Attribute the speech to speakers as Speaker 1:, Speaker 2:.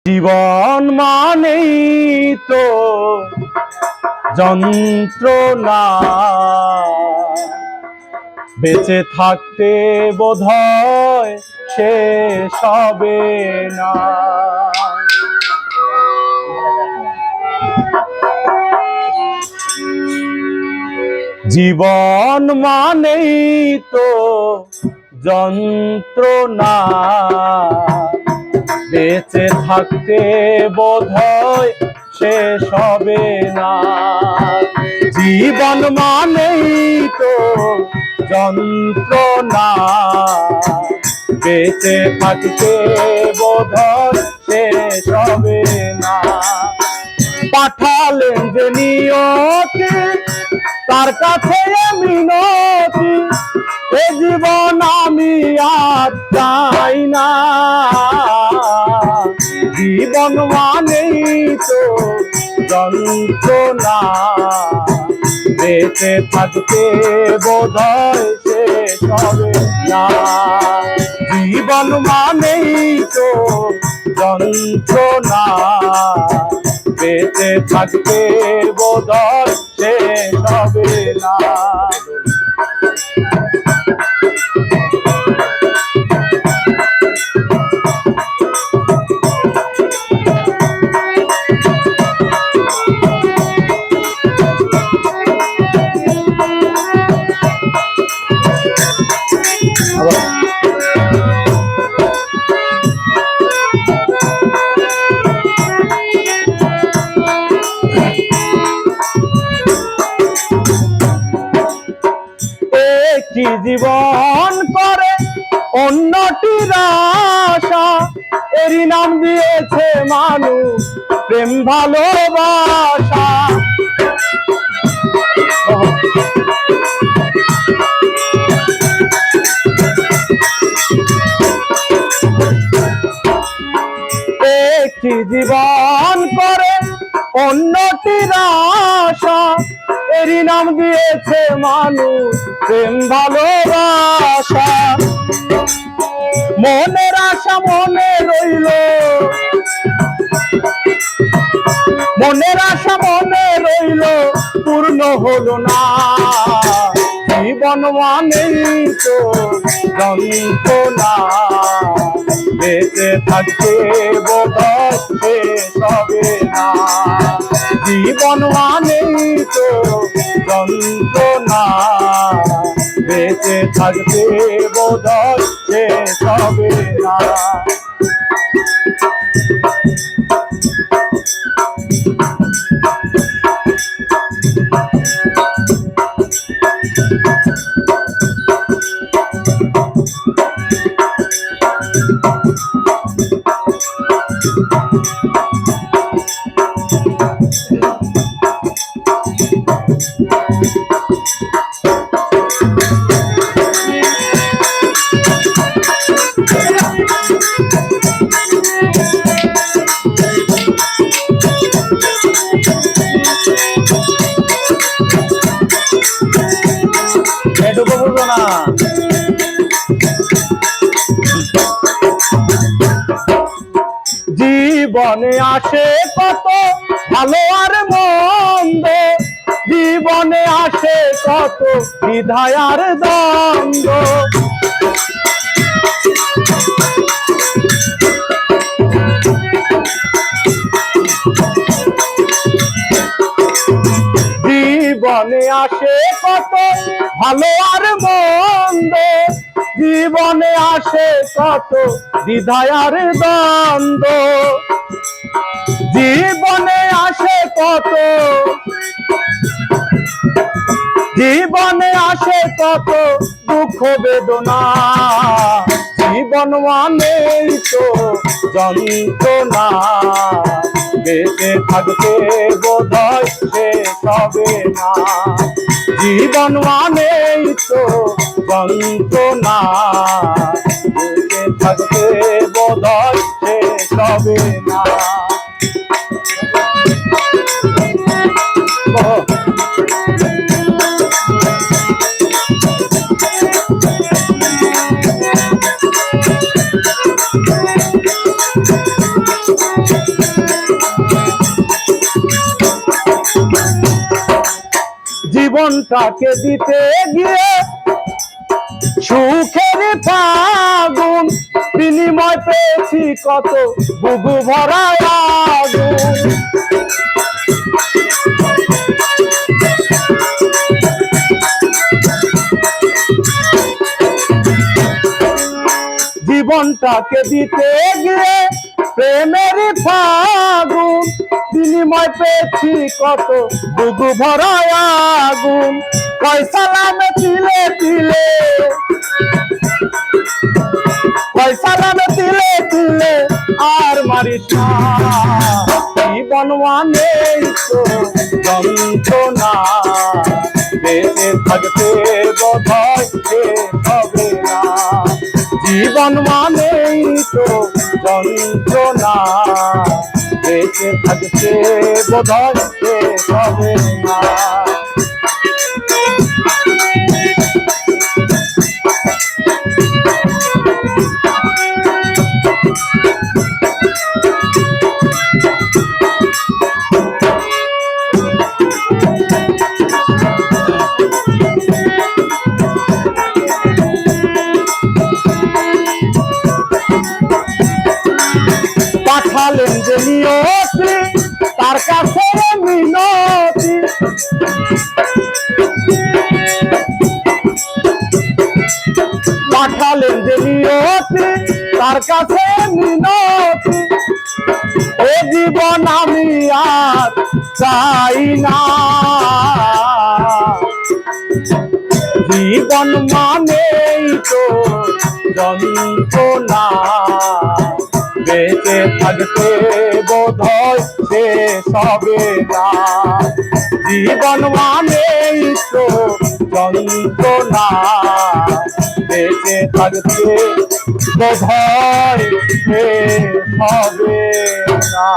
Speaker 1: জীবন মানেই তো যন্ত্রণা, বেঁচে থাকতে বোধহয় শেষ হবে না। জীবন মানেই তো যন্ত্রণা, বেঁচে থাকতে বোধহয় শেষ হবে না। জীবন মানেই তো যন্ত্রণা, বেঁচে থাকতে বোধহয় শেষ হবে না। পাঠালেন যে নিয়তি, তার কাছে মিনতি, এ জীবন আমি আর চাই না। জীবন মানেই তো যন্ত্রণা, বেঁচে থাকতে বোধহয় শেষ হবে না। জীবন মানেই তো যন্ত্রণা, বেঁচে থাকতে বোধহয় শেষ হবে না। কি জীবন করে অন্যটির আশা, এরই নাম দিয়েছে মানুষ প্রেম ভালোবাসা। কি জীবন করে অন্যটির আশা, এরই নাম দিয়েছে মানুষ প্রেম ভালোবাসা। মনের আশা মনে রইল, মনের আশা মনে রইল, পূর্ণ হলো না। জীবন মানেই তো যন্ত্রণা, বেঁচে থাকতে বোধহয় শেষ হবে না। জীবন মানেই তো যন্ত্রণা, বেঁচে থাকতে বোধহয় শেষ হবে না। জীবনে আসে কত ভালো আর মন্দ, জীবনে আসে কত দ্বিধা আর দ্বন্দ্ব। জীবনে আসে কত ভালো আর মন্দ, জীবনে আসে কত দ্বিধা আর দ্বন্দ্ব। জীবনে আসে কত, জীবনে আসে কত দুঃখ বেদনা। জীবন মানেই তো যন্ত্রণা, বেঁচে থাকতে বোধহয় শেষ হবে না। জীবন মানেই তো যন্ত্রণা, বেঁচে থাকতে বোধহয় শেষ হবে না। জীবনটাকে দিতে গিয়ে সুখের ফাগুন বিনিময় পেয়েছি কত বুকু ভরা আগুন। জীবনটাকে দিতে গিয়ে প্রেমের ফাগুন বিনিময় পেয়েছি কত বুকু ভরা আগুন। কয় সালামে তিলে তিলে, কয় সালামে তিলে তিলে আর মারিস না। জীবন মানেই তো যন্ত্রণা, বেঁচে থাকতে বোধহয় শেষ হবে না। জীবন মানেই তো যন্ত্রণা, বেঁচে থাকতে বোধহয় শেষ হবে না। পাঠালেন যে নিয়তি তার কাছে মিনতি, পাঠালেন যে নিয়তি তার কাছে মিনতি। ও জীবন আমি আর চাই না, জীবন মানেই তো যন্ত্রণা, বেঁচে থাকতে বোধহয় শেষ হবে না। জীবন মানেই তো যন্ত্রণা, বেঁচে থাকতে বোধহয় শেষ হবে না।